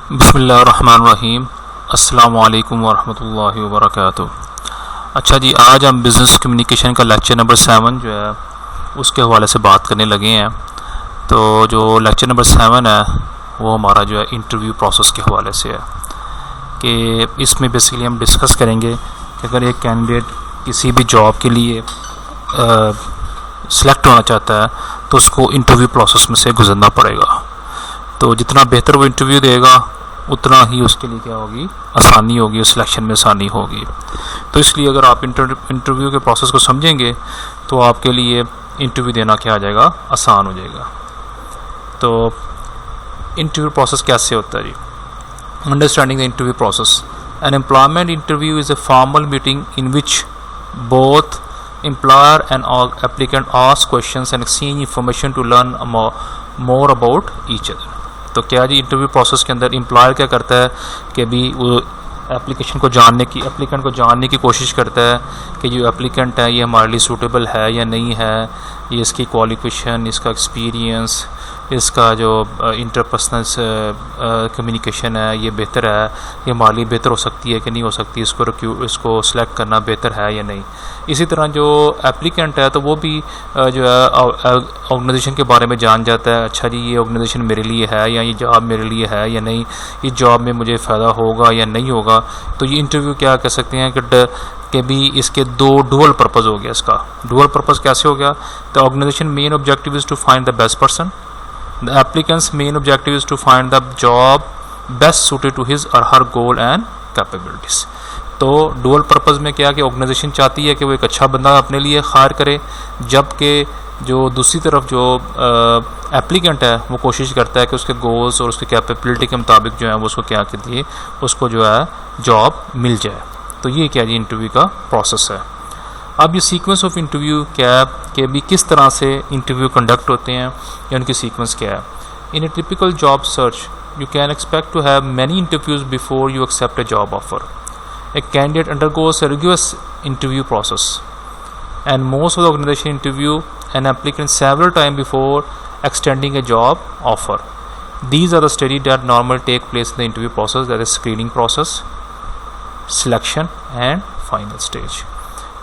बिस्मिल्लाहिर्रहमानिर्रहीम। अस्सलामु अलैकुम वरहमतुल्लाहि वबरकातुहू। अच्छा जी, आज हम बिज़नेस कम्युनिकेशन का लेक्चर नंबर 7 जो है उसके हवाले से बात करने लगे हैं। तो जो लेक्चर नंबर 7 है वो हमारा जो है इंटरव्यू प्रोसेस के हवाले से है कि इसमें बेसिकली हम डिस्कस करेंगे कि अगर एक कैंडिडेट किसी भी जॉब के लिए सिलेक्ट होना चाहता है तो उसको इंटरव्यू प्रोसेस में से गुजरना पड़ेगा। तो जितना बेहतर वो इंटरव्यू देगा उतना ही उसके लिए क्या होगी, आसानी होगी, उस सिलेक्शन में आसानी होगी। तो इसलिए अगर आप इंटरव्यू के प्रोसेस को समझेंगे तो आपके लिए इंटरव्यू देना क्या आ जाएगा, आसान हो जाएगा। तो इंटरव्यू प्रोसेस कैसे होता है जी? Understanding the interview process. An employment interview is a formal meeting in which both employer and applicant ask questions and exchange information to learn more about each other। तो क्या जी, इंटरव्यू प्रोसेस के अंदर employer क्या करता है कि भी वो एप्लीकेंट को जानने की कोशिश करता है कि जो एप्लीकेंट है ये हमारे लिए सूटेबल है या नहीं है, ये इसकी क्वालिफिकेशन, इसका एक्सपीरियंस, इसका जो इंटरपर्सनल कम्युनिकेशन है ये बेहतर है, ये हमारे लिए बेहतर हो सकती है कि नहीं हो सकती, इसको सिलेक्ट करना बेहतर है या नहीं। इसी तरह जो एप्लीकेंट है तो वो भी जो है ऑर्गेनाइजेशन के बारे में जान जाता है। अच्छा जी, ये ऑर्गेनाइजेशन मेरे लिए है या ये जॉब मेरे लिए है या नहीं, इस जॉब में मुझे फ़ायदा होगा या नहीं होगा। तो ये इंटरव्यू क्या कह सकते हैं कि भी इसके दो डुअल पर्पज़ हो गया। इसका डुअल पर्पज़ कैसे हो गया? The organisation main objective is to find the best person. The applicant's main objective is to find the job best suited to his or her goal and capabilities। तो dual purpose में क्या कि organisation चाहती है कि वो एक अच्छा बंदा अपने लिए हायर करे, जबकि जो दूसरी तरफ जो एप्लीकेंट है वो कोशिश करता है कि उसके गोल्स और उसके कैपेबिलिटी के मुताबिक जो है वो उसको क्या कहती है, उसको जो है जॉब मिल जाए। तो ये क्या जी इंटरव्यू का प्रोसेस है। अब ये सीक्वेंस ऑफ इंटरव्यू क्या है कि भी किस तरह से इंटरव्यू कंडक्ट होते हैं या उनकी सीक्वेंस क्या है। In a typical job search you can expect to have many interviews before you accept a job offer. A candidate undergoes a rigorous interview process and most of the organisation interview an applicant several time before extending a job offer. These are the studies that normally take place in the interview process, that is screening process, selection and final stage।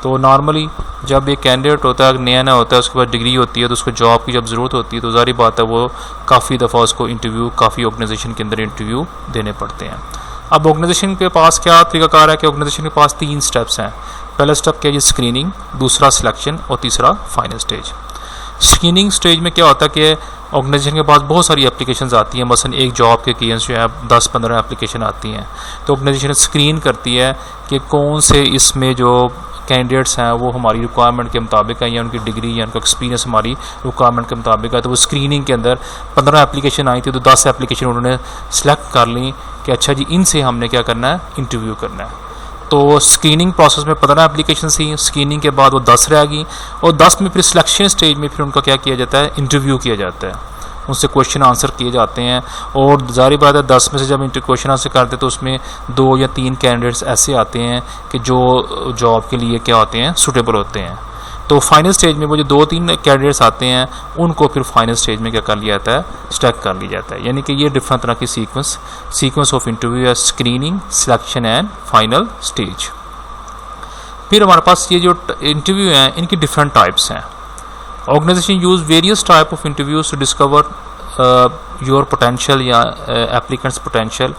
तो normally जब एक candidate होता है, नया होता है, उसके बाद डिग्री होती है, तो उसको जॉब की जब ज़रूरत होती है तो ज़ाहिर बात है वो काफ़ी दफ़ा उसको इंटरव्यू काफ़ी ऑर्गेनाइजेशन के अंदर इंटरव्यू देने पड़ते हैं। अब ऑर्गेनाइजेशन के पास क्या तरीकाकार है कि ऑर्गेनाइजेशन के पास 3 स्टेप्स हैं। पहला स्टेप क्या है, स्क्रीनिंग, दूसरा सिलेक्शन और तीसरा फाइनल स्टेज। स्क्रीनिंग स्टेज में क्या होता है कि ऑर्गेनाइजेशन के पास बहुत सारी एप्लीकेशंस आती हैं, मसलन एक जॉब के केस जो है 10-15 एप्लीकेशन आती हैं। तो ऑर्गेनाइजेशन स्क्रीन करती है कि कौन से इसमें जो कैंडिडेट्स हैं वो हमारी रिक्वायरमेंट के मुताबिक है या उनकी डिग्री या उनका एक्सपीरियंस हमारी रिक्वायरमेंट के मुताबिक है। तो वो स्क्रीनिंग के अंदर 15 एप्लीकेशन आई थी तो 10 एप्लीकेशन उन्होंने सेलेक्ट कर ली कि अच्छा जी इनसे हमने क्या करना है, इंटरव्यू करना है। तो स्क्रीनिंग प्रोसेस में 15 एप्लीकेशन थी, स्क्रीनिंग के बाद वो 10 रह गई और 10 में फिर सिलेक्शन स्टेज में फिर उनका क्या किया जाता है, इंटरव्यू किया जाता है, उनसे क्वेश्चन आंसर किए जाते हैं। और ज़ाहिर बात है 10 में से जब क्वेश्चन आंसर करते हैं तो उसमें 2 या 3 कैंडिडेट्स ऐसे आते हैं कि जो जॉब के लिए क्या होते हैं, सूटेबल होते हैं। तो फाइनल स्टेज में वो जो 2-3 कैंडिडेट्स आते हैं उनको फिर फाइनल स्टेज में क्या कर लिया जाता है, स्टैक कर लिया जाता है। यानी कि ये डिफरेंट तरह की सीक्वेंस ऑफ इंटरव्यू है, screening, selection and final stage. फिर हमारे पास ये जो इंटरव्यू हैं इनकी डिफरेंट टाइप्स हैं। Organization use various type of interviews to discover your potential या applicant's potential,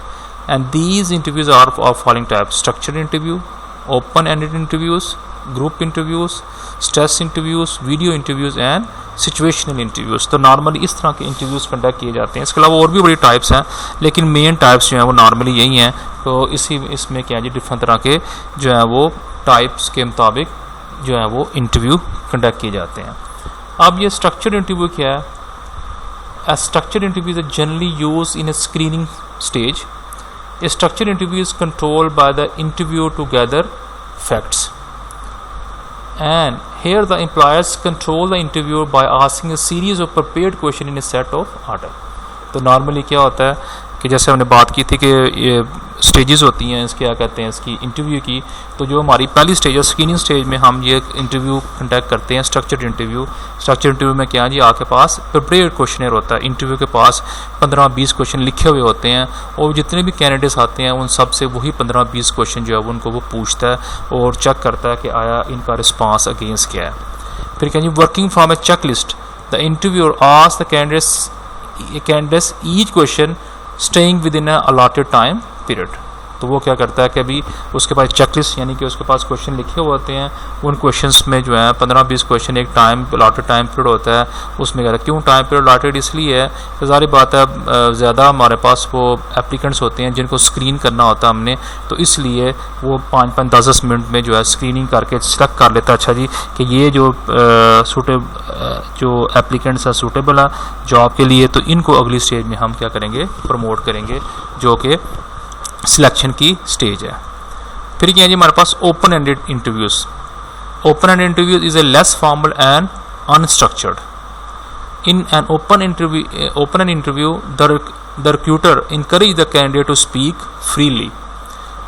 and these interviews are of following types: structured interview, open-ended interviews, group interviews, stress interviews, video interviews and situational interviews। तो normally इस तरह के interviews conduct किए जाते हैं। इसके अलावा और भी बड़ी टाइप्स हैं लेकिन मेन टाइप्स जो हैं वो नॉर्मली यही हैं। तो इसमें क्या है जी, डिफरेंट तरह के जो हैं वो टाइप्स के मुताबिक जो है वो इंटरव्यू कंडक्ट किए जाते हैं। अब ये स्ट्रक्चर्ड इंटरव्यू क्या है? A structured interview is generally used in a screening stage. A structured interview is controlled by the interviewer to gather facts, and here the employers control the interviewer by asking a series of prepared questions in a set of order। तो normally क्या होता है कि जैसे हमने बात की थी कि ये स्टेजेस होती हैं इसके, क्या कहते हैं, इसकी इंटरव्यू की। तो जो हमारी पहली स्टेज है स्क्रीनिंग स्टेज में हम ये इंटरव्यू कंडक्ट करते हैं, स्ट्रक्चर्ड इंटरव्यू। स्ट्रक्चर्ड इंटरव्यू में क्या जी, आपके पास प्रिपेयर्ड क्वेश्चनर होता है, इंटरव्यू के पास 15-20 क्वेश्चन लिखे हुए होते हैं और जितने भी कैंडिडेट्स आते हैं उन सब से वही 15-20 क्वेश्चन जो है उनको वो पूछता है और चेक करता है कि आया इनका रिस्पॉन्स अगेंस्ट क्या है। फिर क्या जी, working from a checklist the interviewer asks the candidates each question staying within allotted time period. तो वो क्या करता है कि अभी उसके पास चेकलिस्ट यानी कि उसके पास क्वेश्चन लिखे हुए होते हैं, उन क्वेश्चंस में जो है 15-20 क्वेश्चन एक टाइम अलॉटेड टाइम पीरियड होता है उसमें। कहता है क्यों टाइम पीरियड अलॉटेड, इसलिए है कि ज़ाहिर बात है ज़्यादा हमारे पास वो एप्लीकेंट्स होते हैं जिनको स्क्रीन करना होता है हमने, तो इसलिए वो 5-5, 10-10 मिनट में जो है स्क्रीनिंग करके सेलेक्ट कर लेता है अच्छा जी कि ये जो जो एप्लीकेंट्स हैं सूटेबल है जॉब के लिए, तो इनको अगली स्टेज में हम क्या करेंगे, प्रमोट करेंगे, जो कि सिलेक्शन की स्टेज है। फिर क्या है जी, हमारे पास open ended interviews. Open ended interview is a less formal and unstructured. In an open end interview the recruiter encourage the candidate to speak freely.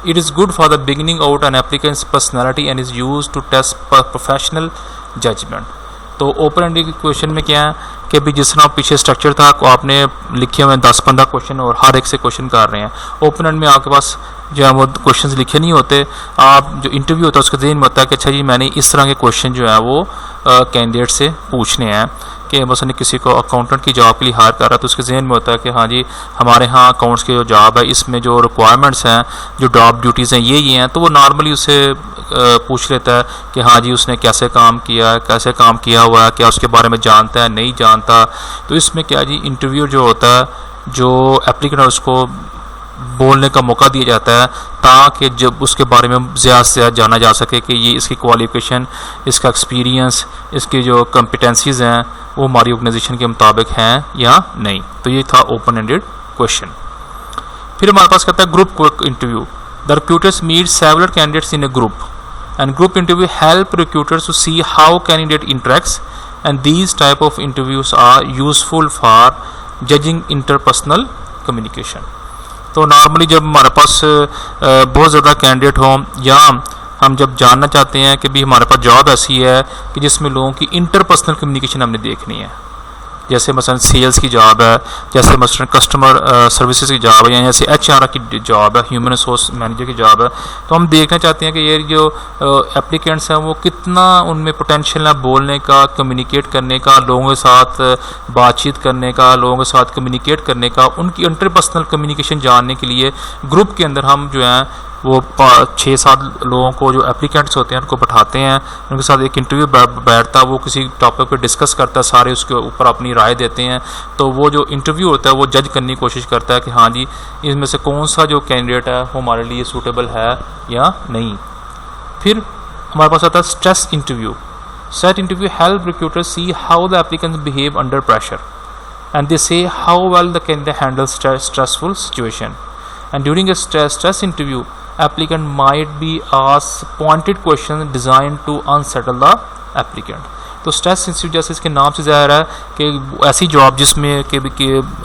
It is good for the beginning out an applicant's personality and is used to test professional judgment. तो open ended question में क्या है कि भी जिस तरह पीछे structure था आपने लिखे हुए 10-15 क्वेश्चन और हर एक से क्वेश्चन कर रहे हैं। ओपन एंड में आपके पास जो है वो क्वेश्चंस लिखे नहीं होते, आप जो इंटरव्यू होता है उसके ज़हन में होता है कि अच्छा जी मैंने इस तरह के क्वेश्चन जो है वो कैंडिडेट से पूछने हैं। कि मसलन किसी को अकाउंटेंट की जॉब के लिए हायर कर रहा है तो उसके जहन में होता है कि हाँ जी हमारे यहाँ अकाउंट्स की जो जॉब है इसमें जो रिक्वायरमेंट्स हैं, जो जॉब ड्यूटीज़ हैं ये हैं, तो वो नॉर्मली उससे पूछ लेता है कि हाँ जी उसने कैसे काम किया है, कैसे काम किया हुआ है, क्या उसके बारे में जानता है, नहीं जानता। तो इसमें क्या जी इंटरव्यू जो होता है, जो एप्लीकेंट है उसको बोलने का मौका दिया जाता है ताकि जब उसके बारे में ज़्यादा से ज़्यादा जाना जा सके कि ये इसकी क्वालिफिकेशन, इसका एक्सपीरियंस, इसकी जो कॉम्पिटेंसीज़ हैं वो हमारी ऑर्गेनाइजेशन के मुताबिक हैं या नहीं। तो ये था ओपन एंडेड क्वेश्चन। फिर हमारे पास कहता है group interview. The recruiters meet several candidates in a group and group interview help recruiters to see how candidate interacts and these type of interviews are useful for judging interpersonal communication. तो normally जब हमारे पास बहुत ज़्यादा candidate हों या हम जब जानना चाहते हैं कि भी हमारे पास जॉब ऐसी है कि जिसमें लोगों की इंटरपर्सनल कम्युनिकेशन हमने देखनी है, जैसे मसलन सेल्स की जॉब है, जैसे मसलन कस्टमर सर्विसेज की जॉब है, या जैसे HR की जॉब है, ह्यूमन रिसोर्स मैनेजर की जॉब है, तो हम देखना चाहते हैं कि ये जो एप्लीकेंट्स हैं वो कितना उनमें पोटेंशियल है बोलने का, कम्युनिकेट करने का, लोगों के साथ बातचीत करने का, लोगों के साथ कम्युनिकेट करने का। उनकी इंटरपर्सनल कम्युनिकेशन जानने के लिए ग्रुप के अंदर हम जो है वो 6-7 लोगों को, जो एप्लीकेंट्स होते हैं उनको बैठाते हैं, उनके साथ एक इंटरव्यू बैठता है, वो किसी टॉपिक पे डिस्कस करता है, सारे उसके ऊपर अपनी राय देते हैं। तो वो जो इंटरव्यू होता है वो जज करने की कोशिश करता है कि हाँ जी इसमें से कौन सा जो कैंडिडेट है वो हमारे लिए सूटेबल है या नहीं। फिर हमारे पास आता है stress interview. Stress interview help recruiters see how the applicants behave under pressure and they say how well the candidate handle stressful situation. And during a stress interview, applicant might be asked pointed questions designed to unsettle the applicant. तो stress institute जैसे इसके नाम से ज़ाहिर है कि ऐसी job जिसमें कि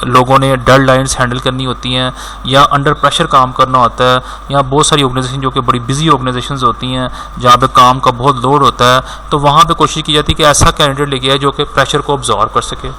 लोगों ने डेडलाइंस हैंडल करनी होती हैं या अंडर प्रेशर काम करना होता है, या बहुत सारी ऑर्गेनाइजेशन जो कि बड़ी बिजी ऑर्गेनाइजेशंस होती हैं जहाँ पे काम का बहुत लोड होता है, तो वहाँ पे कोशिश की जाती है कि ऐसा कैंडिडेट लेके आए जो कि प्रेशर को ऑब्जॉर्व कर सके,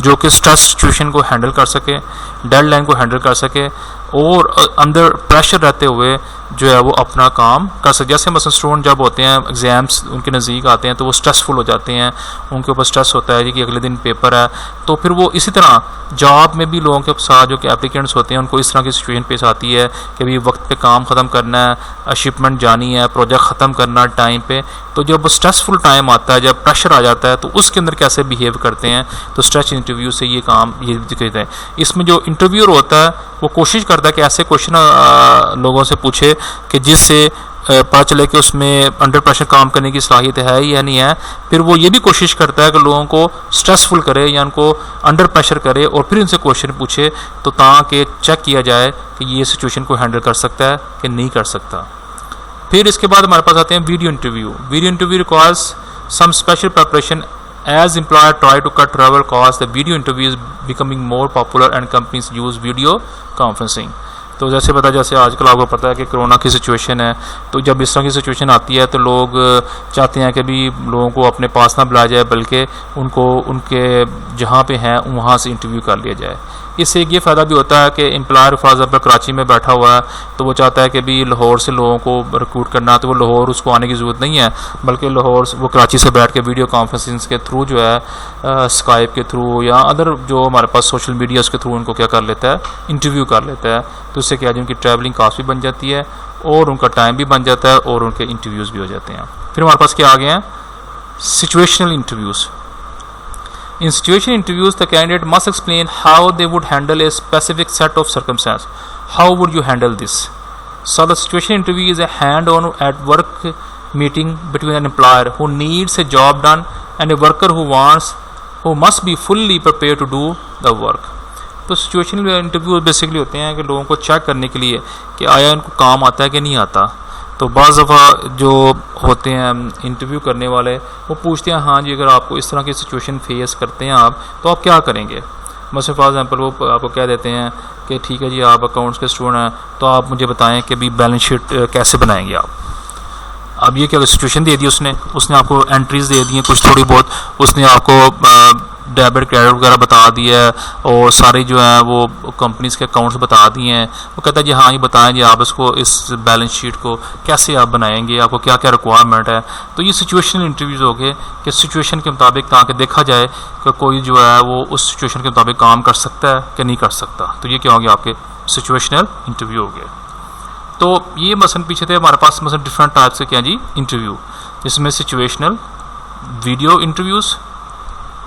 जो कि स्ट्रेस सिचुएशन को हैंडल कर सके, डेडलाइन को हैंडल कर सके और अंदर प्रेशर रहते हुए जो है वो अपना काम कर सके। जैसे मसलन स्टूडेंट जब होते हैं एग्ज़ाम्स उनके नज़दीक आते हैं तो वो स्ट्रेसफुल हो जाते हैं, उनके ऊपर स्ट्रेस होता है कि अगले दिन पेपर है, तो फिर वो इसी तरह जॉब में भी लोगों के साथ जो कि एप्लीकेंट्स होते हैं उनको इस तरह की सिचुएशन पेश आती है कि भाई वक्त पे काम ख़त्म करना है, शिपमेंट जानी है, प्रोजेक्ट ख़त्म करना टाइम पे। तो जब स्ट्रेसफुल टाइम आता है, जब प्रेशर आ जाता है, तो उसके अंदर कैसे बिहेव करते हैं, तो स्ट्रेस इंटरव्यू से ये काम ये कहते हैं। इसमें जो इंटरव्यूअर होता है वो कोशिश करता है कि ऐसे क्वेश्चन लोगों से पूछे कि जिससे पता चले कि उसमें अंडर प्रेशर काम करने की सलाहियत है या नहीं है। फिर वो ये भी कोशिश करता है कि लोगों को स्ट्रेसफुल करे या उनको अंडर प्रेशर करे और फिर उनसे क्वेश्चन पूछे, तो ताकि चेक किया जाए कि ये सिचुएशन को हैंडल कर सकता है कि नहीं कर सकता। फिर इसके बाद हमारे पास आते हैं video interview. Video interview requires some special preparation As employer try to cut travel costs, the video interview is becoming more popular and companies use video conferencing. तो जैसे जैसे आजकल आपको पता है कि कोरोना की सिचुएशन है, तो जब इस तरह की सिचुएशन आती है तो लोग चाहते हैं कि भी लोगों को अपने पास ना बुलाया जाए, बल्कि उनको उनके जहाँ पे हैं वहाँ से इंटरव्यू कर लिया जाए। इससे एक ये फ़ायदा भी होता है कि एम्प्लॉयर फॉर एग्जाम्पल कराची में बैठा हुआ है, तो वो चाहता है कि भी लाहौर से लोगों को रिक्रूट करना, तो वो लाहौर उसको आने की ज़रूरत नहीं है, बल्कि लाहौर वो कराची से बैठ के वीडियो कॉन्फ्रेंसिंग के थ्रू जो है स्काइप के थ्रू या अदर जो हमारे पास सोशल मीडिया उसके थ्रू उनको क्या कर लेता है, इंटरव्यू कर लेता है। तो इससे क्या है, उनकी ट्रैवलिंग कास्ट भी बन जाती है और उनका टाइम भी बन जाता है और उनके इंटरव्यूज़ भी हो जाते हैं। फिर हमारे पास क्या आ गए हैं, situational interviews. In situation interviews, the candidate must explain how they would handle a specific set of circumstances. How would you handle this? So the situation interview is a hand-on at work meeting between an employer who needs a job done and a worker who must be fully prepared to do the work. तो situational interview basically होते हैं कि लोगों को check करने के लिए कि आया इनको काम आता है कि नहीं आता। तो बाज़ दफ़ा जो होते हैं इंटरव्यू करने वाले वो पूछते हैं, हाँ जी अगर आपको इस तरह की सिचुएशन फेस करते हैं आप, तो आप क्या करेंगे। मतलब फॉर एग्जांपल वो आपको कह देते हैं कि ठीक है जी आप अकाउंट्स के स्टूडेंट हैं, तो आप मुझे बताएं कि भी बैलेंस शीट कैसे बनाएंगे आप। अब ये क्या सिचुएशन दे दी उसने आपको एंट्रीज दे दी हैं कुछ थोड़ी बहुत, उसने आपको डेबिट क्रेडिट वगैरह बता दिया है और सारे जो है वो कंपनीज के अकाउंट्स बता दिए हैं। वो कहता है जी हाँ ये बताएं जी आप इसको इस बैलेंस शीट को कैसे आप बनाएंगे, आपको क्या क्या रिक्वायरमेंट है। तो ये सिचुएशनल इंटरव्यूज़ हो गए कि सिचुएशन के मुताबिक ताकि देखा जाए कि कोई जो है वो उस सिचुएशन के मुताबिक काम कर सकता है कि नहीं कर सकता। तो ये क्या हो गया, आपके सिचुएशनल इंटरव्यू हो गए। तो ये मसलन पीछे थे हमारे पास मसलन डिफरेंट टाइप्स के क्या जी इंटरव्यू, जिसमें situational, video interviews,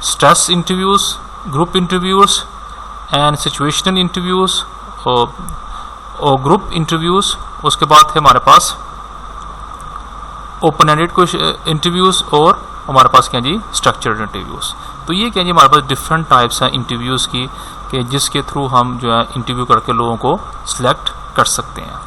stress interviews, group interviews and situational interviews और ग्रुप इंटरव्यूज़। उसके बाद थे हमारे पास ओपन एंडेड इंटरव्यूज़ और हमारे पास क्या जी स्ट्रक्चर्ड इंटरव्यूज़। तो ये क्या जी हमारे पास डिफरेंट टाइप्स हैं इंटरव्यूज़ की कि जिसके थ्रू हम जो है इंटरव्यू करके लोगों को सिलेक्ट कर सकते हैं।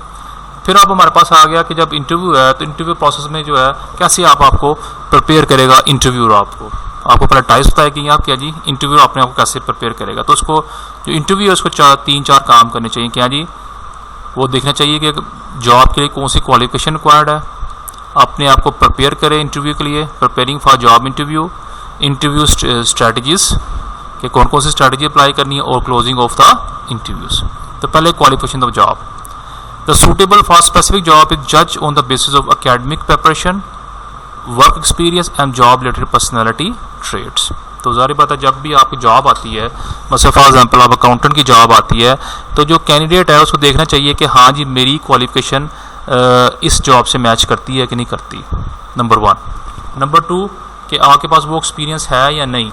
फिर अब हमारे पास आ गया कि जब इंटरव्यू है तो इंटरव्यू प्रोसेस में जो है कैसे आपको प्रिपेयर करेगा इंटरव्यूअर। आपको पहले टाइप्स बताया कि आप क्या जी इंटरव्यू अपने आप को कैसे प्रिपेयर करेगा। तो उसको जो इंटरव्यू है उसको 3-4 काम करने चाहिए। क्या जी, वो देखना चाहिए कि जॉब के लिए कौन सी क्वालिफिकेशन रिक्वायर्ड है, अपने आप को प्रिपेयर करें इंटरव्यू के लिए, preparing for job interview, interview strategies कि कौन कौन सी स्ट्रेटजी अप्लाई करनी है और क्लोजिंग ऑफ द इंटरव्यूज़। तो पहले qualification of job, the suitable for specific job is जज on the basis of academic preparation, work experience and job related personality traits. तो ज़ाहिर बात है जब भी आपकी जॉब आती है, मतलब फॉर एग्जांपल आप अकाउंटेंट की जॉब आती है, तो जो कैंडिडेट है उसको देखना चाहिए कि हाँ जी मेरी क्वालिफिकेशन इस जॉब से मैच करती है कि नहीं करती, नंबर 1। नंबर 2 कि आपके पास वो एक्सपीरियंस है या नहीं।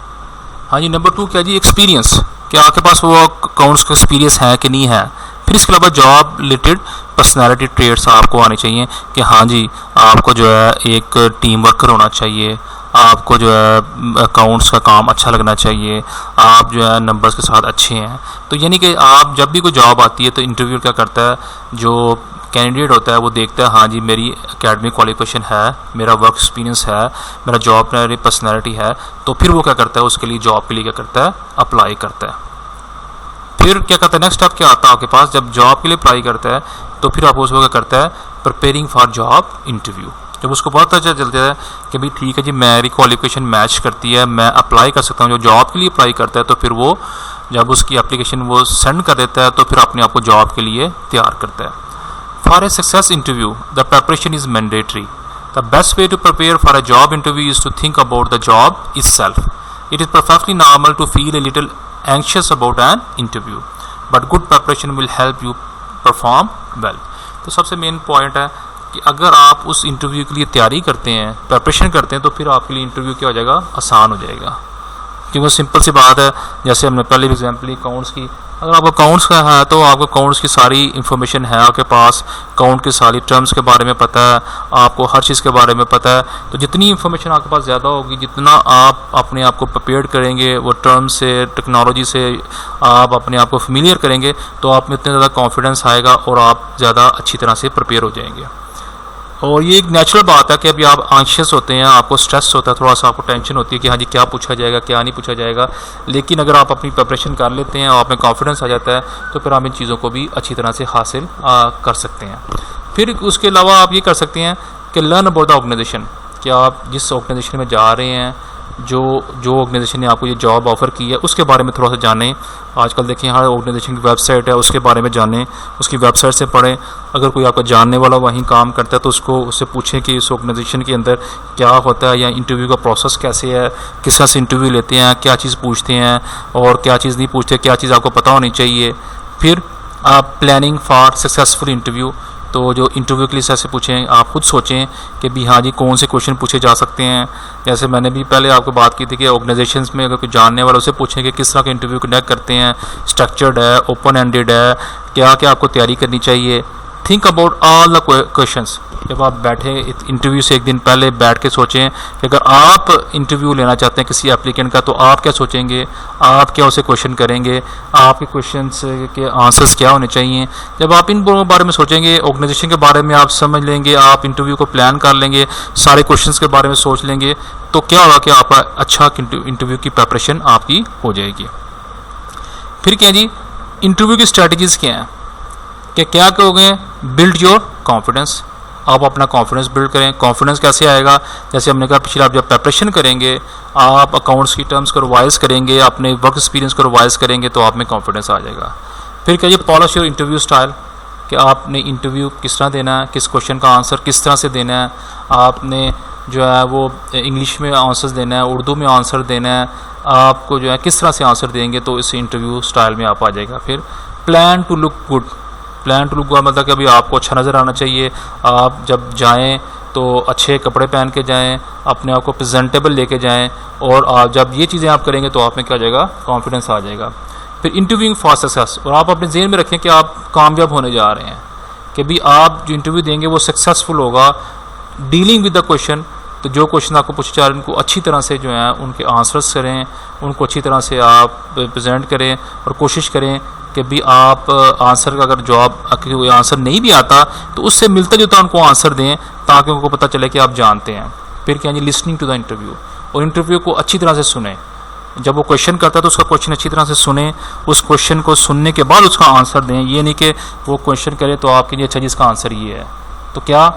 हाँ जी, नंबर 2 क्या जी एक्सपीरियंस, कि आपके पास वो अकाउंट्स का एक्सपीरियंस है कि नहीं है। फिर इसके अलावा जॉब रिलेटेड पर्सनैलिटी ट्रेड्स आपको आने चाहिए कि हाँ जी आपको जो है एक टीम वर्कर होना चाहिए, आपको जो है अकाउंट्स का काम अच्छा लगना चाहिए, आप जो है नंबर्स के साथ अच्छे हैं। तो यानी कि आप जब भी कोई जॉब आती है तो इंटरव्यू क्या करता है, जो कैंडिडेट होता है वो देखता है हाँ जी मेरी एकेडमिक क्वालिफिकेशन है, मेरा वर्क एक्सपीरियंस है, मेरा जॉब मेरी पर्सनैलिटी है। तो फिर वो क्या करता है उसके लिए जॉब के लिए क्या करता है अप्लाई करता है। फिर क्या करता है नेक्स्ट स्टेप क्या आता है आपके पास, जब जॉब के लिए अप्लाई करता है तो फिर आप उसको क्या करता है प्रिपेयरिंग फॉर जॉब इंटरव्यू। जब उसको बहुत अच्छा चलता है कि भाई ठीक है जी मेरी क्वालिफिकेशन मैच करती है, मैं अप्लाई कर सकता हूँ, जो जॉब के लिए अप्लाई करता है तो फिर वो जब उसकी एप्लीकेशन वो सेंड कर देता है तो फिर अपने आप को जॉब के लिए तैयार करता है। For a success interview the preparation is mandatory. The best way to prepare for a job interview is to think about the job itself. It is perfectly normal to feel a little anxious about an interview, but good preparation will help you perform well. तो सबसे main point है कि अगर आप उस interview के लिए तैयारी करते हैं, प्रिपरेशन करते हैं, तो फिर आपके लिए इंटरव्यू क्या हो जाएगा, आसान हो जाएगा। क्योंकि सिंपल सी बात है, जैसे हमने पहले एग्जाम्पल अकाउंट्स की, अगर आपको अकाउंट्स का है तो आपको अकाउंट्स की सारी इन्फॉर्मेशन है आपके पास, अकाउंट की सारी टर्म्स के बारे में पता है, आपको हर चीज़ के बारे में पता है। तो जितनी इन्फॉर्मेशन आपके पास ज़्यादा होगी, जितना आप अपने आप को प्रिपेयर करेंगे, वो टर्म्स से टेक्नोलॉजी से आप अपने आप को फेमिलियर करेंगे, तो आप में इतना ज़्यादा कॉन्फिडेंस आएगा और आप ज़्यादा अच्छी तरह से प्रिपेयर हो जाएंगे। और ये एक नेचुरल बात है कि अभी आप एंशियस होते हैं, आपको स्ट्रेस होता है, थोड़ा सा आपको टेंशन होती है कि हाँ जी क्या पूछा जाएगा क्या नहीं पूछा जाएगा। लेकिन अगर आप अपनी प्रिपरेशन कर लेते हैं और आप में कॉन्फिडेंस आ जाता है तो फिर आप इन चीज़ों को भी अच्छी तरह से हासिल कर सकते हैं। फिर उसके अलावा आप ये कर सकते हैं कि लर्न अबाउट द ऑर्गेनाइजेशन, कि आप जिस ऑर्गेनाइजेशन में जा रहे हैं, जो ऑर्गेनाइजेशन ने आपको ये जॉब ऑफ़र की है उसके बारे में थोड़ा सा जानें। आजकल देखिए हर ऑर्गेनाइजेशन की वेबसाइट है, उसके बारे में जानें, उसकी वेबसाइट से पढ़ें। अगर कोई आपका जानने वाला वहीं काम करता है तो उससे पूछें कि इस ऑर्गेनाइजेशन के अंदर क्या होता है या इंटरव्यू का प्रोसेस कैसे है, किस तरह से इंटरव्यू लेते हैं, क्या चीज़ पूछते हैं और क्या चीज़ नहीं पूछते, क्या चीज़ आपको पता होनी चाहिए। फिर आप प्लानिंग फॉर सक्सेसफुल इंटरव्यू, तो जो इंटरव्यू के लिए ऐसे पूछें, आप खुद सोचें कि भी हाँ जी कौन से क्वेश्चन पूछे जा सकते हैं। जैसे मैंने भी पहले आपको बात की थी कि ऑर्गेनाइजेशंस में अगर कोई जानने वाला उसे पूछें कि किस तरह का इंटरव्यू कंडक्ट करते हैं, स्ट्रक्चर्ड है, ओपन एंडेड है, क्या क्या आपको तैयारी करनी चाहिए। Think about all the questions. जब आप बैठे इंटरव्यू से एक दिन पहले बैठ के सोचें कि अगर आप इंटरव्यू लेना चाहते हैं किसी एप्लीकेंट का तो आप क्या सोचेंगे, आप क्या उसे क्वेश्चन करेंगे, आपके क्वेश्चंस के आंसर्स क्या होने चाहिए। जब आप इन बारे में सोचेंगे, ऑर्गेनाइजेशन के बारे में आप समझ लेंगे, आप इंटरव्यू को प्लान कर लेंगे, सारे क्वेश्चंस के बारे में सोच लेंगे, तो क्या होगा कि आपका अच्छा इंटरव्यू की प्रिपरेशन आपकी हो जाएगी। फिर क्या जी, इंटरव्यू की स्ट्रैटेजीज़ क्या हैं कि क्या करोगे, बिल्ड योर कॉन्फिडेंस। आप अपना कॉन्फिडेंस बिल्ड करें। कॉन्फिडेंस कैसे आएगा, जैसे हमने कहा पिछले आप जब प्रिपरेशन करेंगे, आप अकाउंट्स की टर्म्स को रिवाइज करेंगे, अपने वर्क एक्सपीरियंस को रिवाइज करेंगे तो आप में कॉन्फिडेंस आ जाएगा। फिर क्या ये पॉलिश योर इंटरव्यू स्टाइल, कि आपने इंटरव्यू किस तरह देना है, किस क्वेश्चन का आंसर किस तरह से देना है, आपने जो है वो इंग्लिश में आंसर्स देना है, उर्दू में आंसर देना है, आपको जो है किस तरह से आंसर देंगे, तो इस इंटरव्यू स्टाइल में आप आ जाएगा। फिर plan to look good. Plan to look good मतलब कि अभी आपको अच्छा नज़र आना चाहिए, आप जब जाएं तो अच्छे कपड़े पहन के जाएं, अपने आप को प्रेजेंटेबल लेके जाएं, और आप जब ये चीज़ें आप करेंगे तो आप में क्या हो जाएगा, कॉन्फिडेंस आ जाएगा। फिर इंटरव्यूइंग फॉर सक्सेस, और आप अपने जेहन में रखें कि आप कामयाब होने जा रहे हैं, कि भी आप जो इंटरव्यू देंगे वो सक्सेसफुल होगा। डीलिंग विद द क्वेश्चन, तो जो क्वेश्चन आपको पूछे जा रहे हैं उनको अच्छी तरह से जो है उनके आंसर्स करें, उनको अच्छी तरह से आप प्रेजेंट करें और कोशिश करें कि भी आप आंसर का अगर जवाब आंसर नहीं भी आता तो उससे मिलता जुलता उनको आंसर दें ताकि उनको पता चले कि आप जानते हैं। फिर क्या है, लिसनिंग टू द इंटरव्यू, और इंटरव्यू को अच्छी तरह से सुने। जब वो क्वेश्चन करता है तो उसका क्वेश्चन अच्छी तरह से सुने, उस क्वेश्चन को सुनने के बाद उसका आंसर दें। ये नहीं कि वो क्वेश्चन करे तो आपके लिए अच्छा जी इसका आंसर ये है, तो क्या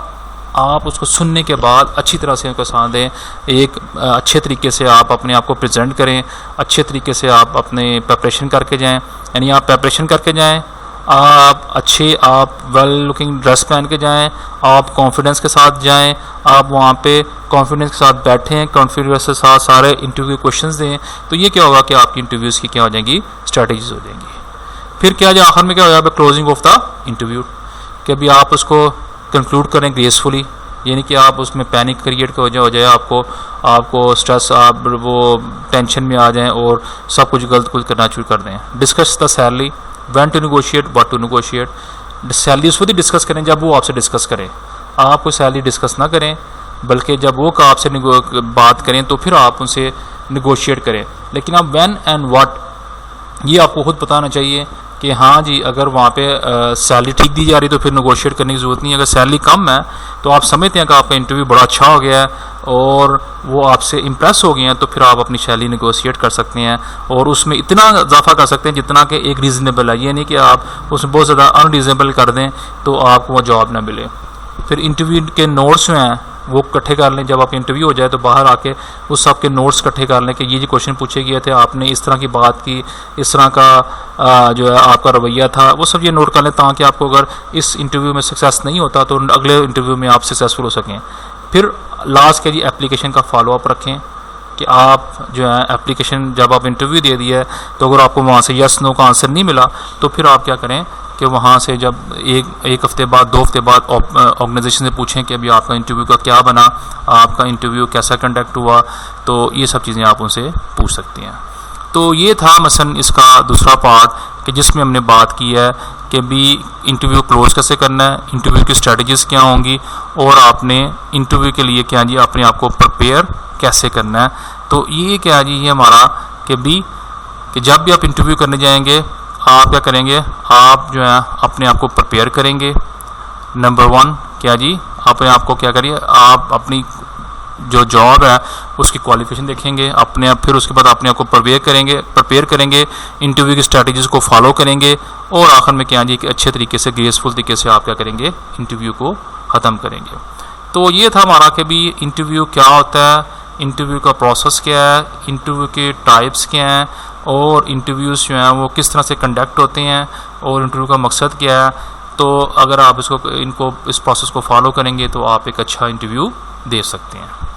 आप उसको सुनने के बाद अच्छी तरह से उनको साथ दें, एक अच्छे तरीके से आप अपने आप को प्रेजेंट करें, अच्छे तरीके से आप अपने प्रिपरेशन करके जाएं। यानी आप प्रिपरेशन करके जाएं, आप वेल लुकिंग ड्रेस पहन के जाएं, आप कॉन्फिडेंस के साथ जाएं, आप वहाँ पे कॉन्फिडेंस के साथ बैठें, कॉन्फिडेंस के साथ सारे इंटरव्यू क्वेश्चंस दें। तो ये क्या होगा कि आपकी इंटरव्यूज़ की क्या हो जाएंगी, स्ट्रैटेजीज हो जाएंगी। फिर क्या जो आखिर में क्या हो जाएगा, क्लोजिंग ऑफ द इंटरव्यू, कि अभी आप उसको कंक्लूड करें ग्रेसफुली, यानी कि आप उसमें पैनिक क्रिएट हो जाए, आपको स्ट्रेस, आप वो टेंशन में आ जाएं और सब कुछ गलत कुछ करना शुरू कर दें। Discuss the salary, when to negotiate, what to negotiate. Salary उस वक्त ही डिस्कस करें जब वो आपसे डिस्कस करें, आप कोई सैलरी डिस्कस ना करें, बल्कि जब वो आपसे बात करें तो फिर आप उनसे नेगोशिएट करें। लेकिन आप व्हेन एंड व्हाट ये आपको खुद बताना चाहिए कि हाँ जी अगर वहाँ पे सैलरी ठीक दी जा रही तो फिर नेगोशिएट करने की ज़रूरत नहीं है। अगर सैलरी कम है तो आप समझते हैं कि आपका इंटरव्यू बड़ा अच्छा हो गया है और वो आपसे इम्प्रेस हो गए हैं, तो फिर आप अपनी सैलरी नेगोशिएट कर सकते हैं और उसमें इतना इजाफा कर सकते हैं जितना कि एक रीज़नेबल है। ये नहीं कि आप उसमें बहुत ज़्यादा अनरीज़नेबल कर दें तो आपको वो जॉब ना मिले। फिर इंटरव्यू के नोट्स हैं वो इकट्ठे कर लें, जब आप इंटरव्यू हो जाए तो बाहर आके उस सब के नोट्स इकट्ठे कर लें कि ये जो क्वेश्चन पूछे गए थे, आपने इस तरह की बात की, इस तरह का जो है आपका रवैया था, वो सब ये नोट कर लें ताकि आपको अगर इस इंटरव्यू में सक्सेस नहीं होता तो अगले इंटरव्यू में आप सक्सेसफुल हो सकें। फिर लास्ट के लिए एप्लीकेशन का फॉलोअप रखें कि आप जो है एप्लीकेशन जब आप इंटरव्यू दे दिया है तो अगर आपको वहाँ से यस नो का आंसर नहीं मिला तो फिर आप क्या करें कि वहाँ से जब एक हफ्ते बाद 2 हफ्ते बाद ऑर्गेनाइजेशन से पूछें कि अभी आपका इंटरव्यू का क्या बना, आपका इंटरव्यू कैसा कंडक्ट हुआ, तो ये सब चीज़ें आप उनसे पूछ सकती हैं। तो ये था मसलन इसका दूसरा पार्ट कि जिसमें हमने बात की है कि भी इंटरव्यू क्लोज कैसे करना है, इंटरव्यू की स्ट्रेटजीज़ क्या होंगी और आपने इंटरव्यू के लिए क्या जी अपने आप को प्रिपेयर कैसे करना है। तो ये क्या जी ये हमारा कि जब भी आप इंटरव्यू करने जाएंगे आप क्या करेंगे, आप जो है अपने आप को प्रिपेयर करेंगे। नंबर 1 क्या जी अपने आप को क्या करिए, आप जो जॉब है उसकी क्वालिफिकेशन देखेंगे अपने आप, फिर उसके बाद अपने आप को प्रिपेयर करेंगे, इंटरव्यू की स्ट्रैटेजीज़ को फॉलो करेंगे और आखिर में क्या जी कि अच्छे तरीके से ग्रेसफुल तरीके से आप क्या करेंगे, इंटरव्यू को ख़त्म करेंगे। तो ये था हमारा कि भी इंटरव्यू क्या होता है, इंटरव्यू का प्रोसेस क्या है, इंटरव्यू के टाइप्स क्या हैं और इंटरव्यूज़ जो हैं वो किस तरह से कंडक्ट होते हैं और इंटरव्यू का मकसद क्या है। तो अगर आप इस प्रोसेस को फॉलो करेंगे तो आप एक अच्छा इंटरव्यू दे सकते हैं।